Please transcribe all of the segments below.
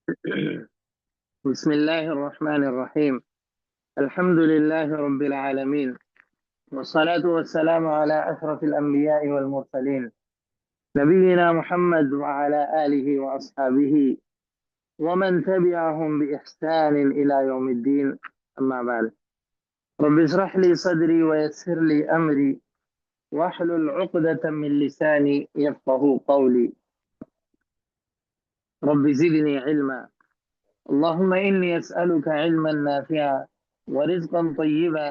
بسم الله الرحمن الرحيم. الحمد لله رب العالمين، والصلاة والسلام على أشرف الأنبياء والمرسلين، نبينا محمد وعلى آله وأصحابه ومن تبعهم بإحسان إلى يوم الدين. أما بعد، رب اشرح لي صدري ويسر لي أمري واحلل عقدة من لساني يفقه قولي. رب زدني علما. اللهم إني أسألك علما نافعا ورزقا طيبا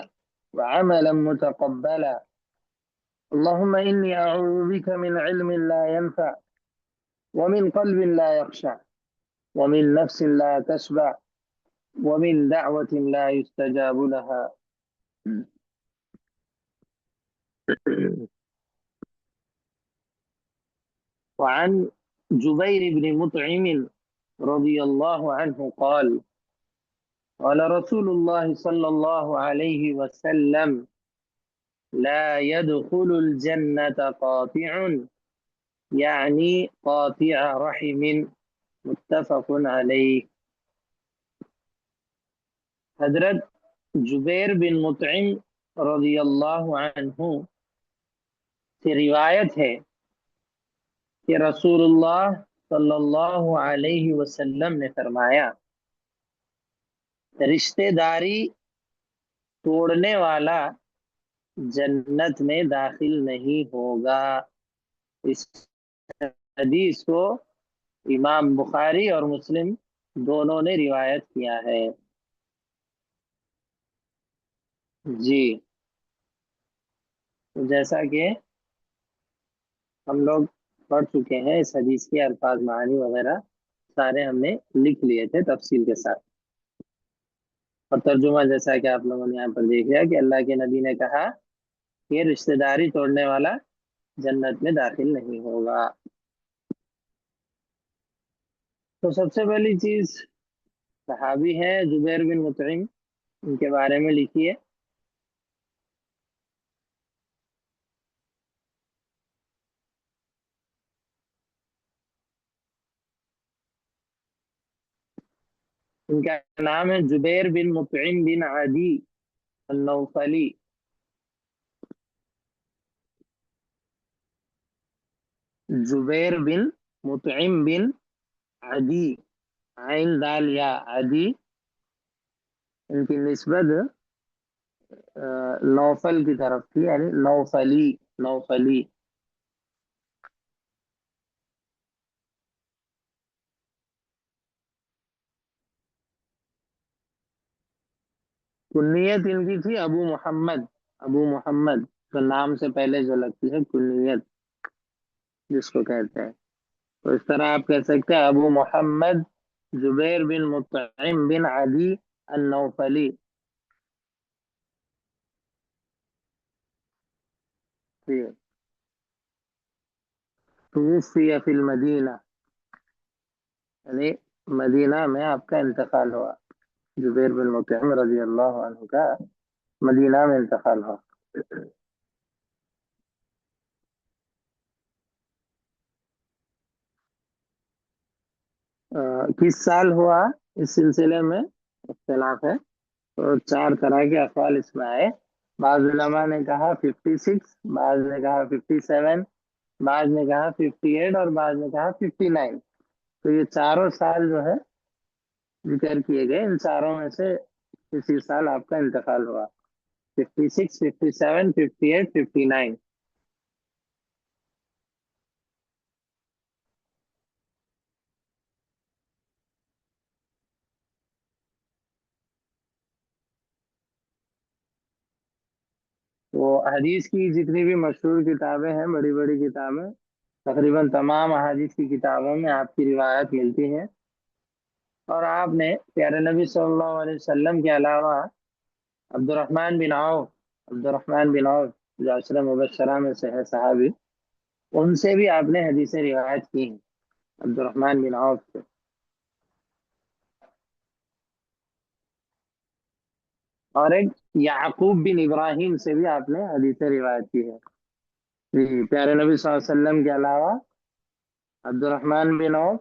وعملا متقبلا. اللهم إني أعوذ بك من علم لا ينفع ومن قلب لا يخشع ومن نفس لا تشبع ومن دعوة لا يستجاب لها. وعن جبير بن مطعم رضي الله عنه قال: قال رسول الله صلى الله عليه وسلم: لا يدخل الجنة قاطع، يعني قاطع رحم. متفق علیہ۔ حضرت جبیر بن مطعم رضی اللہ عنہ سے روایت ہے کہ رسول اللہ صلی اللہ علیہ وسلم نے فرمایا: رشتہ داری توڑنے والا جنت میں داخل نہیں ہوگا۔ اس حدیث کو امام بخاری اور مسلم دونوں نے روایت کیا ہے۔ جی، جیسا کہ ہم لوگ پڑھ چکے ہیں، اس حدیث کے الفاظ معانی وغیرہ سارے ہم نے لکھ لیے تھے تفصیل کے ساتھ، اور ترجمہ جیسا کہ آپ لوگوں نے یہاں پر دیکھ لیا کہ اللہ کے نبی نے کہا کہ رشتہ داری توڑنے والا جنت میں داخل نہیں ہوگا۔ تو سب سے پہلی چیز، صحابی ہیں جبیر بن مطعم، ان کے بارے میں لکھیے۔ ان کا نام ہے جبیر بن مطعم بن عدی النوفلی۔ جبیر بن مطعم بن عدی، عین دال یا عدی، ان کی نسبت نوفل کی طرف تھی، یعنی نوفلی، نوفلی۔ کنیت ان کی تھی ابو محمد، ابو محمد، تو نام سے پہلے جو لگتی ہے کنیت جس کو کہتے ہیں، تو اس طرح آپ کہہ سکتے ہیں ابو محمد جبیر بن مطعم بن عدی النوفلی۔ توفی فی المدینہ، یعنی مدینہ میں آپ کا انتقال ہوا، جبیر بن مطعم رضی اللہ عنہ کا مدینہ میں انتقال ہوا۔ کس سال ہوا، اس سلسلے میں اختلاف ہے، تو چار طرح کے اقوال اس میں آئے۔ بعض علماء نے کہا 56، بعض نے کہا 57، بعض نے کہا 58، اور بعض نے کہا 59۔ تو یہ چاروں سال جو ہے ذکر کیے گئے، ان چاروں میں سے کسی سال آپ کا انتقال ہوا، 56، 57، 58، 59۔ وہ حدیث کی جتنی بھی مشہور کتابیں ہیں، بڑی بڑی کتابیں، تقریباً تمام احادیث کی کتابوں میں آپ کی روایت ملتی ہیں، اور آپ نے پیارے نبی صلی اللہ علیہ وسلم کے علاوہ عبد الرحمن بن عوف، عبد الرحمن بن عوف جو عشرہ مبشرہ میں سے ہے صحابی، ان سے بھی آپ نے حدیثیں روایت کی ہیں، عبد الرحمن بن عوف سے۔ اور ایک یعقوب بن ابراہیم سے بھی آپ نے حدیثیں روایت کی ہے۔ جی، پیارے نبی صلی اللہ علیہ وسلم کے علاوہ عبد الرحمن بن عوف،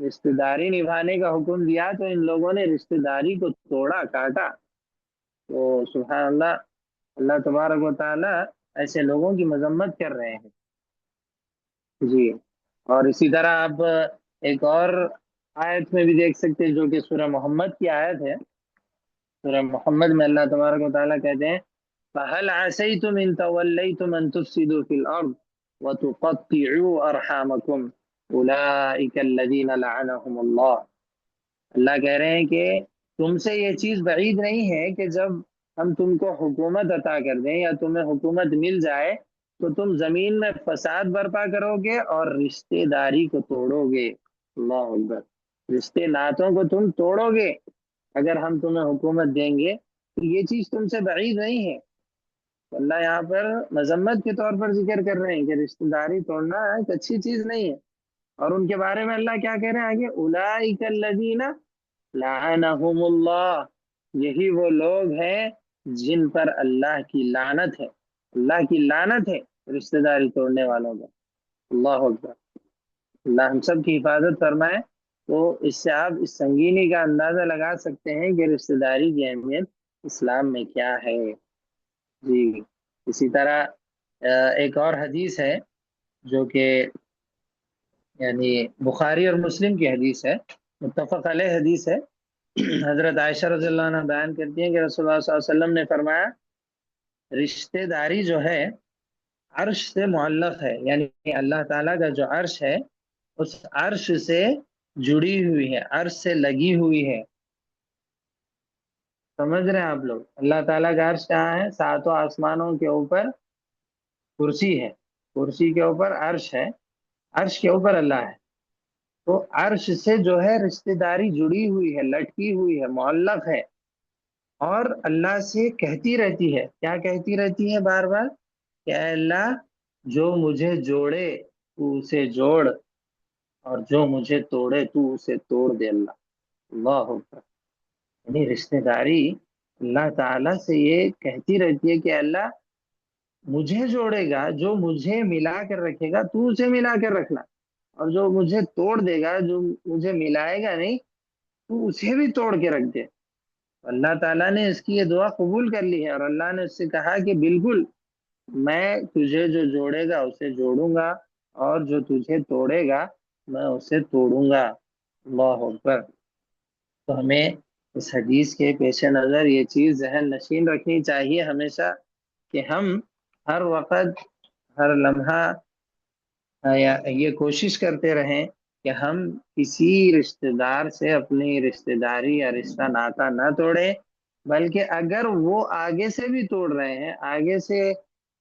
رشتہ داری نبھانے کا حکم دیا تو ان لوگوں نے رشتہ داری کو توڑا، کاٹا۔ تو سبحان اللہ، اللہ تبارک و تعالی ایسے لوگوں کی مذمت کر رہے ہیں۔ جی، اور اسی طرح آپ ایک اور آیت میں بھی دیکھ سکتے ہیں، جو کہ سورہ محمد کی آیت ہے۔ سورہ محمد میں اللہ تبارک و تعالیٰ کہتے ہیں فَهَلْ عَسَيْتُمْ إِن تَوَلَّيْتُمْ أَن تُفْسِدُوا فِي الْأَرْضِ وَتُقَطِّعُوا أَرْحَامَكُمْ أُولَٰئِكَ الَّذِينَ لَعَنَهُمُ اللَّهُ۔ اللہ کہہ رہے ہیں کہ تم سے یہ چیز بعید نہیں ہے کہ جب ہم تم کو حکومت عطا کر دیں یا تمہیں حکومت مل جائے تو تم زمین میں فساد برپا کرو گے اور رشتہ داری کو توڑو گے۔ اللہ اکبر، رشتے ناتوں کو تم توڑو گے اگر ہم تمہیں حکومت دیں گے، تو یہ چیز تم سے بعید نہیں ہے۔ تو اللہ یہاں پر مذمت کے طور پر ذکر کر رہے ہیں کہ رشتہ داری توڑنا ایک اچھی چیز نہیں ہے۔ اور ان کے بارے میں اللہ کیا کہہ رہے ہیں آگے، اولئک الذین لعنہم اللہ، یہی وہ لوگ ہیں جن پر اللہ کی لعنت ہے، اللہ کی لعنت ہے رشتہ داری توڑنے والوں پر۔ اللہ اکبر، اللہ ہم سب کی حفاظت فرمائے۔ تو اس سے آپ اس سنگینی کا اندازہ لگا سکتے ہیں کہ رشتہ داری کی اہمیت اسلام میں کیا ہے۔ جی، اسی طرح ایک اور حدیث ہے جو کہ یعنی بخاری اور مسلم کی حدیث ہے، متفق علیہ حدیث ہے۔ حضرت عائشہ رضی اللہ عنہ بیان کرتی ہیں کہ رسول اللہ صلی اللہ علیہ وسلم نے فرمایا رشتہ داری جو ہے عرش سے معلق ہے، یعنی اللہ تعالیٰ کا جو عرش ہے اس عرش سے جڑی ہوئی ہے، عرش سے لگی ہوئی ہے۔ سمجھ رہے ہیں آپ لوگ؟ اللہ تعالیٰ کا عرش کہاں ہے؟ ساتوں آسمانوں کے اوپر کرسی ہے، کرسی کے اوپر عرش ہے، عرش کے اوپر اللہ ہے۔ تو عرش سے جو ہے رشتہ داری جڑی ہوئی ہے، لٹکی ہوئی ہے، معلق ہے، اور اللہ سے کہتی رہتی ہے، کیا کہتی رہتی ہے بار بار؟ کہ اے اللہ جو مجھے جوڑے تو اسے جوڑ، اور جو مجھے توڑے تو اسے توڑ دے۔ اللہ، اللہ اکبر، یعنی رشتہ داری اللہ تعالیٰ سے یہ کہتی رہتی ہے کہ اللہ مجھے جوڑے گا، جو مجھے ملا کر رکھے گا تو اسے ملا کر رکھنا، اور جو مجھے توڑ دے گا، جو مجھے ملائے گا نہیں، تو اسے بھی توڑ کے رکھ دے۔ اللہ تعالیٰ نے اس کی یہ دعا قبول کر لی ہے، اور اللہ نے اس سے کہا کہ بالکل میں تجھے جو جوڑے گا اسے جوڑوں گا، اور جو تجھے توڑے گا میں اسے توڑوں گا۔ اللہ اکبر۔ تو ہمیں اس حدیث کے پیش نظر یہ چیز ذہن نشین رکھنی چاہیے ہمیشہ کہ ہم ہر وقت، ہر لمحہ یہ کوشش کرتے رہیں کہ ہم کسی رشتہ دار سے اپنی رشتہ داری یا رشتہ ناتا نہ توڑیں، بلکہ اگر وہ آگے سے بھی توڑ رہے ہیں، آگے سے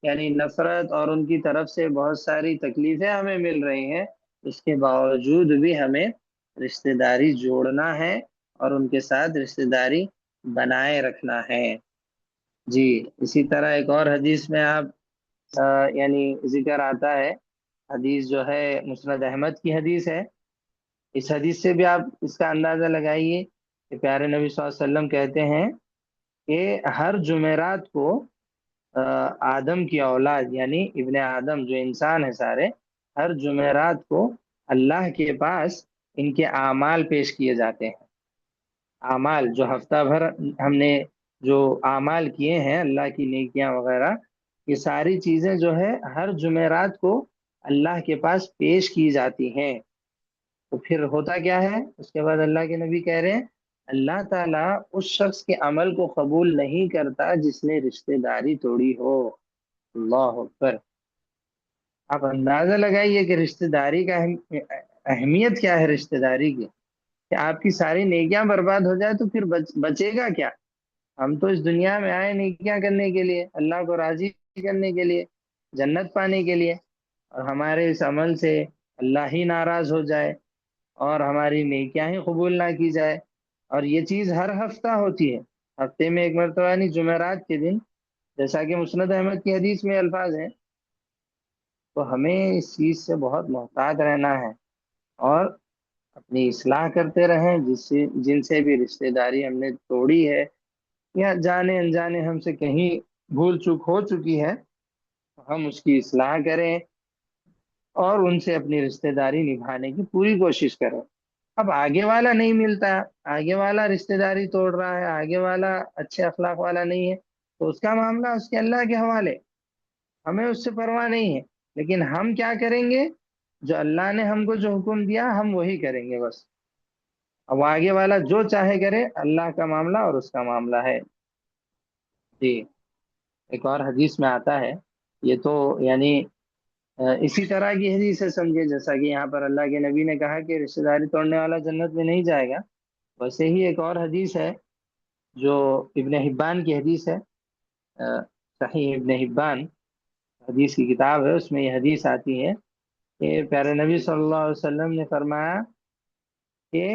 یعنی نفرت اور ان کی طرف سے بہت ساری تکلیفیں ہمیں مل رہی ہیں، اس کے باوجود بھی ہمیں رشتہ داری جوڑنا ہے اور ان کے ساتھ رشتہ داری بنائے رکھنا ہے۔ جی، اسی طرح ایک اور حدیث میں آپ یعنی ذکر آتا ہے، حدیث جو ہے مسند احمد کی حدیث ہے۔ اس حدیث سے بھی آپ اس کا اندازہ لگائیے کہ پیارے نبی صلی اللہ علیہ وسلم کہتے ہیں کہ ہر جمعرات کو آدم کی اولاد یعنی ابن آدم جو انسان ہے سارے، ہر جمعرات کو اللہ کے پاس ان کے اعمال پیش کیے جاتے ہیں۔ اعمال جو ہفتہ بھر ہم نے جو اعمال کیے ہیں، اللہ کی نیکیاں وغیرہ، یہ ساری چیزیں جو ہے ہر جمعرات کو اللہ کے پاس پیش کی جاتی ہیں۔ تو پھر ہوتا کیا ہے؟ اس کے بعد اللہ کے نبی کہہ رہے ہیں اللہ تعالیٰ اس شخص کے عمل کو قبول نہیں کرتا جس نے رشتہ داری توڑی ہو۔ اللہ اکبر، آپ اندازہ لگائیے کہ رشتہ داری کا اہمیت کیا ہے رشتہ داری کی، کہ آپ کی ساری نیکیاں برباد ہو جائے تو پھر بچے گا کیا؟ ہم تو اس دنیا میں آئے نیکیاں کرنے کے لیے، اللہ کو راضی کرنے کے لیے، جنت پانے کے لیے، اور ہمارے اس عمل سے اللہ ہی ناراض ہو جائے اور ہماری نیکیاں ہی قبول نہ کی جائے۔ اور یہ چیز ہر ہفتہ ہوتی ہے، ہفتے میں ایک مرتبہ، یعنی جمعرات کے دن، جیسا کہ مسند احمد کی حدیث میں الفاظ ہیں۔ تو ہمیں اس چیز سے بہت محتاط رہنا ہے اور اپنی اصلاح کرتے رہیں، جن سے بھی رشتہ داری ہم نے توڑی ہے یا جانے انجانے ہم سے کہیں بھول چوک ہو چکی ہے، ہم اس کی اصلاح کریں اور ان سے اپنی رشتہ داری نبھانے کی پوری کوشش کریں۔ اب آگے والا نہیں ملتا، آگے والا رشتہ داری توڑ رہا ہے، آگے والا اچھے اخلاق والا نہیں ہے، تو اس کا معاملہ اس کے اللہ کے حوالے، ہمیں اس سے پرواہ نہیں ہے۔ لیکن ہم کیا کریں گے؟ جو اللہ نے ہم کو جو حکم دیا ہم وہی کریں گے بس۔ اب آگے والا جو چاہے کرے، اللہ کا معاملہ اور اس کا معاملہ ہے۔ جی، ایک اور حدیث میں آتا ہے، یہ تو یعنی اسی طرح کی حدیث ہے سمجھے، جیسا کہ یہاں پر اللہ کے نبی نے کہا کہ رشتہ داری توڑنے والا جنت میں نہیں جائے گا، ویسے ہی ایک اور حدیث ہے جو ابن حبان کی حدیث ہے، صحیح ابن حبان حدیث کی کتاب ہے، اس میں یہ حدیث آتی ہے کہ پیارے نبی صلی اللہ علیہ وسلم نے فرمایا کہ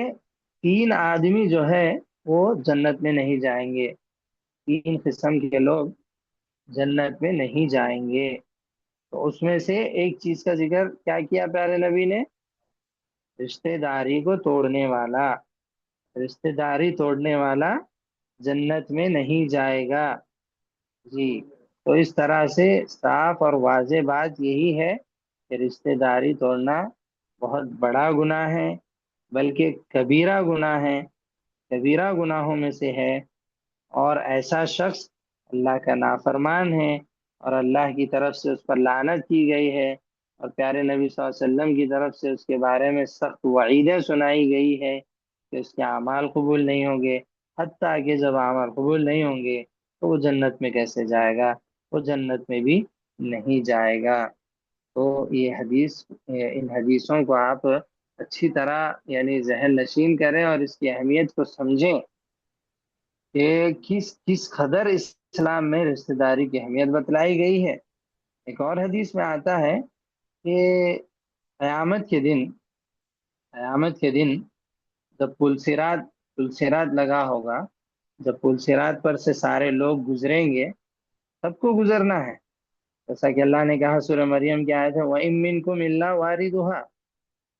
تین آدمی جو ہے وہ جنت میں نہیں جائیں گے، تین قسم کے لوگ جنت میں نہیں جائیں گے۔ تو اس میں سے ایک چیز کا ذکر کیا کیا پیارے نبی نے؟ رشتہ داری کو توڑنے والا، رشتہ داری توڑنے والا جنت میں نہیں جائے گا۔ جی، تو اس طرح سے صاف اور واضح بات یہی ہے کہ رشتہ داری توڑنا بہت بڑا گناہ ہے، بلکہ کبیرہ گناہ ہے، کبیرہ گناہوں میں سے ہے، اور ایسا شخص اللہ کا نافرمان ہے، اور اللہ کی طرف سے اس پر لعنت کی گئی ہے، اور پیارے نبی صلی اللہ علیہ وسلم کی طرف سے اس کے بارے میں سخت وعیدیں سنائی گئی ہے کہ اس کے اعمال قبول نہیں ہوں گے، حتیٰ کہ جب اعمال قبول نہیں ہوں گے تو وہ جنت میں کیسے جائے گا؟ وہ جنت میں بھی نہیں جائے گا۔ تو یہ حدیث، ان حدیثوں کو آپ اچھی طرح یعنی ذہن نشین کریں اور اس کی اہمیت کو سمجھیں کہ کس قدر اسلام میں رشتہ داری کی اہمیت بتلائی گئی ہے۔ ایک اور حدیث میں آتا ہے کہ قیامت کے دن، قیامت کے دن جب پل صراط لگا ہوگا، جب پل صراط پر سے سارے لوگ گزریں گے، سب کو گزرنا ہے، جیسا کہ اللہ نے کہا سورہ مریم کی آیت ہے وَإِن مِّنكُمْ إِلَّا وَارِدُهَا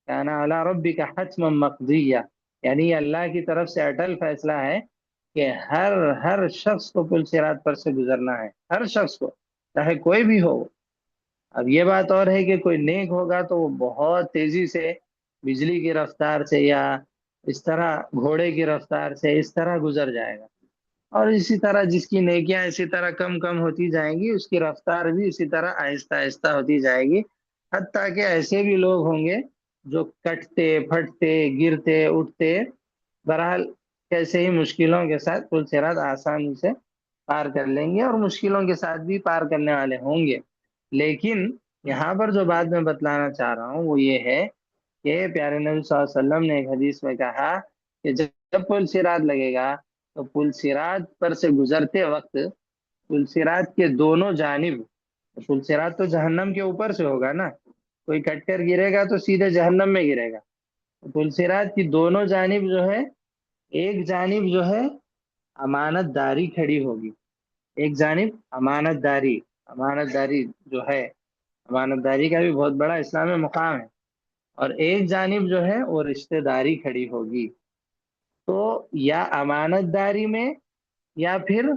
كَانَ عَلَىٰ رَبِّكَ حَتْمًا مَّقْضِيًّا، یعنی یہ اللہ کی طرف سے اٹل فیصلہ ہے کہ ہر شخص کو پل صراط پر سے گزرنا ہے، ہر شخص کو، چاہے کوئی بھی ہو۔ اب یہ بات اور ہے کہ کوئی نیک ہوگا تو وہ بہت تیزی سے بجلی کی رفتار سے یا اس طرح گھوڑے کی رفتار سے اس طرح گزر جائے گا، اور اسی طرح جس کی نیکیاں اسی طرح کم کم ہوتی جائیں گی، اس کی رفتار بھی اسی طرح آہستہ آہستہ ہوتی جائے گی، حتیٰ کہ ایسے بھی لوگ ہوں گے جو کٹتے پھٹتے گرتے اٹھتے، بہرحال کیسے ہی مشکلوں کے ساتھ پل صراط آسانی سے پار کر لیں گے، اور مشکلوں کے ساتھ بھی پار کرنے والے ہوں گے۔ لیکن یہاں پر جو بات میں بتلانا چاہ رہا ہوں وہ یہ ہے کہ پیارے نبی صلی اللہ علیہ وسلم نے ایک حدیث میں کہا کہ جب پل صراط لگے گا تو پل صراط پر سے گزرتے وقت پل صراط کے دونوں جانب، پل صراط تو جہنم کے اوپر سے ہوگا نا، کوئی کٹ کر گرے گا تو سیدھے جہنم میں گرے گا، پل صراط کی دونوں جانب جو ہے، ایک جانب جو ہے امانت داری کھڑی ہوگی، ایک جانب امانت داری جو ہے، امانت داری کا بھی بہت بڑا اسلام میں مقام ہے، اور ایک جانب جو ہے وہ رشتہ داری کھڑی ہوگی۔ تو یا امانت داری میں یا پھر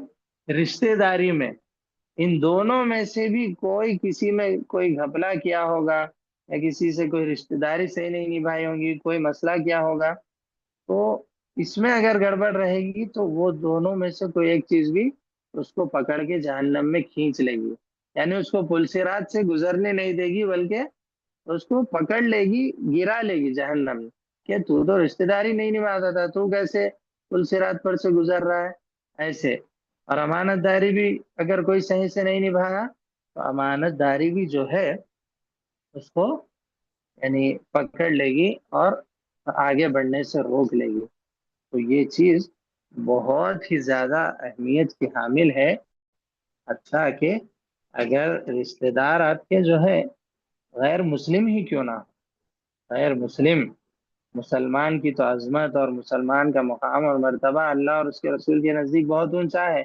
رشتہ داری میں، ان دونوں میں سے بھی کوئی کسی میں کوئی گھپلا کیا ہوگا، یا کسی سے کوئی رشتہ داری صحیح نہیں نبھائی ہوگی، کوئی مسئلہ کیا ہوگا، تو اس میں اگر گڑبڑ رہے گی تو وہ دونوں میں سے کوئی ایک چیز بھی اس کو پکڑ کے جہنم میں کھینچ لے گی، یعنی اس کو پل صراط سے گزرنے نہیں دے گی، بلکہ اس کو پکڑ لے گی، گرا لے گی جہنم میں، کہ تو رشتہ داری نہیں نبھاتا تھا، تو کیسے پل صراط پر سے گزر رہا ہے ایسے۔ اور امانت داری بھی اگر کوئی صحیح سے نہیں نبھایا تو امانت داری بھی جو ہے اس کو یعنی پکڑ لے گی اور آگے بڑھنے سے روک لے گی۔ تو یہ چیز بہت ہی زیادہ اہمیت کی حامل ہے، اچھا کہ اگر رشتہ دار آپ کے جو ہے غیر مسلم ہی کیوں نہ ہو، غیر مسلم، مسلمان کی تو عظمت اور مسلمان کا مقام اور مرتبہ اللہ اور اس کے رسول کے نزدیک بہت اونچا ہے،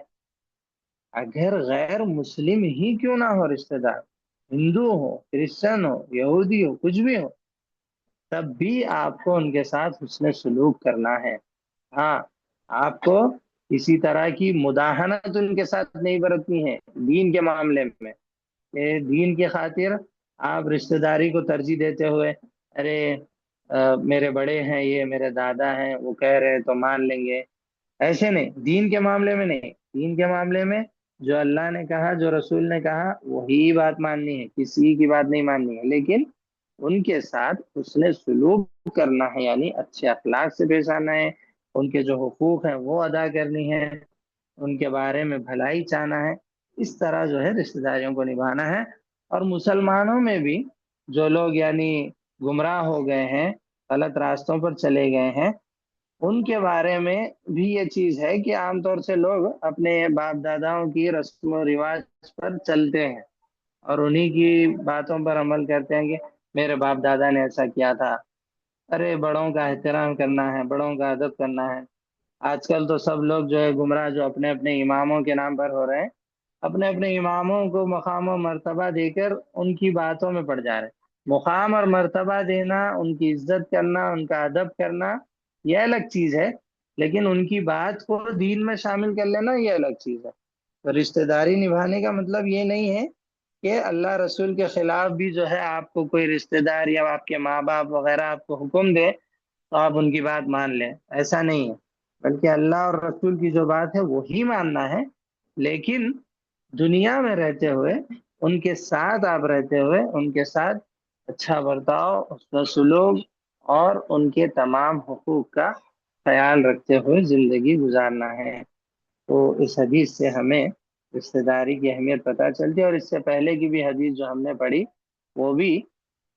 اگر غیر مسلم ہی کیوں نہ ہو رشتہ دار، ہندو ہو، کرسچن ہو، یہودی ہو، کچھ بھی ہو، تب بھی آپ کو ان کے ساتھ حسن سلوک کرنا ہے۔ ہاں، آپ کو کسی طرح کی مداہنت ان کے ساتھ نہیں برتنی ہے دین کے معاملے میں، کہ دین کی خاطر آپ رشتہ داری کو ترجیح دیتے ہوئے ارے میرے بڑے ہیں، یہ میرے دادا ہیں، وہ کہہ رہے ہیں تو مان لیں گے، ایسے نہیں، دین کے معاملے میں نہیں، دین کے معاملے میں جو اللہ نے کہا، جو رسول نے کہا، وہی بات ماننی ہے، کسی کی بات نہیں ماننی ہے، لیکن ان کے ساتھ اس نے سلوک کرنا ہے، یعنی اچھے اخلاق سے پیش آنا ہے، ان کے جو حقوق ہیں وہ ادا کرنی ہے، ان کے بارے میں بھلائی چاہنا ہے، اس طرح جو ہے رشتہ داریوں کو نبھانا ہے۔ اور مسلمانوں میں بھی جو لوگ یعنی گمراہ ہو گئے ہیں، غلط راستوں پر چلے گئے ہیں، ان کے بارے میں بھی یہ چیز ہے کہ عام طور سے لوگ اپنے باپ داداؤں کی رسم و رواج پر چلتے ہیں اور انہی کی باتوں پر عمل کرتے ہیں کہ میرے باپ دادا نے ایسا کیا تھا۔ ارے بڑوں کا احترام کرنا ہے، بڑوں کا ادب کرنا ہے۔ آج کل تو سب لوگ جو ہے گمراہ، جو اپنے اپنے اماموں کے نام پر ہو رہے ہیں، اپنے اپنے اماموں کو مقام و مرتبہ دے کر ان کی باتوں میں پڑ جا رہے ہیں۔ مقام اور مرتبہ دینا، ان کی عزت کرنا، ان کا ادب کرنا، یہ الگ چیز ہے، لیکن ان کی بات کو دین میں شامل کر لینا یہ الگ چیز ہے۔ تو رشتہ داری نبھانے کا مطلب یہ نہیں ہے کہ اللہ رسول کے خلاف بھی جو ہے آپ کو کوئی رشتہ دار یا آپ کے ماں باپ وغیرہ آپ کو حکم دے تو آپ ان کی بات مان لیں، ایسا نہیں ہے، بلکہ اللہ اور رسول کی جو بات ہے وہی ماننا ہے، لیکن دنیا میں رہتے ہوئے، ان کے ساتھ آپ رہتے ہوئے، ان کے ساتھ اچھا برتاؤ، حسن سلوک اور ان کے تمام حقوق کا خیال رکھتے ہوئے زندگی گزارنا ہے۔ تو اس حدیث سے ہمیں رشتہ داری کی اہمیت پتہ چلتی ہے، اور اس سے پہلے کی بھی حدیث جو ہم نے پڑھی وہ بھی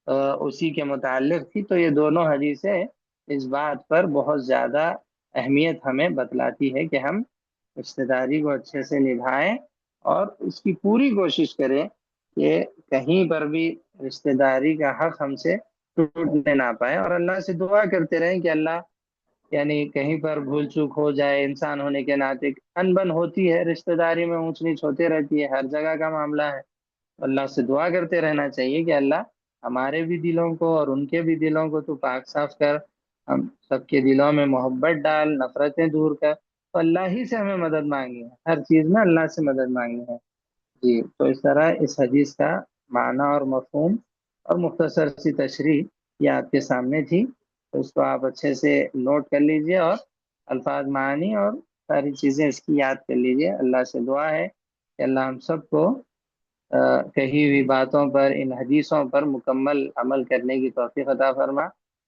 اسی کے متعلق تھی۔ تو یہ دونوں حدیثیں اس بات پر بہت زیادہ اہمیت ہمیں بتلاتی ہے کہ ہم رشتہ داری کو اچھے سے نبھائیں اور اس کی پوری کوشش کریں کہ کہیں پر بھی رشتہ داری کا حق ہم سے ٹوٹنے نہ پائے، اور اللہ سے دعا کرتے رہیں کہ اللہ، یعنی کہیں پر بھول چوک ہو جائے، انسان ہونے کے ناطے ان بن ہوتی ہے، رشتہ داری میں اونچ نیچ ہوتے رہتی ہے، ہر جگہ کا معاملہ ہے، اللہ سے دعا کرتے رہنا چاہیے کہ اللہ ہمارے بھی دلوں کو اور ان کے بھی دلوں کو تو پاک صاف کر، ہم سب کے دلوں میں محبت ڈال، نفرتیں دور کر۔ تو اللہ ہی سے ہمیں مدد مانگی ہے، ہر چیز میں اللہ سے مدد مانگی ہے۔ جی، تو اس طرح اس حدیث کا معنی اور مفہوم اور مختصر سی تشریح یہ آپ کے سامنے تھی، تو اس کو آپ اچھے سے نوٹ کر لیجئے اور الفاظ، معانی اور ساری چیزیں اس کی یاد کر لیجئے۔ اللہ سے دعا ہے کہ اللہ ہم سب کو کہی ہوئی باتوں پر، ان حدیثوں پر مکمل عمل کرنے کی توفیق عطا فرما،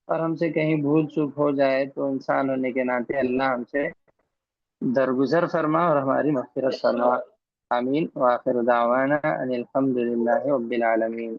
اور ہم سے کہیں بھول چوک ہو جائے تو انسان ہونے کے ناطے اللہ ہم سے درگزر فرما اور ہماری مغفرت فرما۔ آمین، وآخر دعوانا ان الحمد للہ رب العالمین۔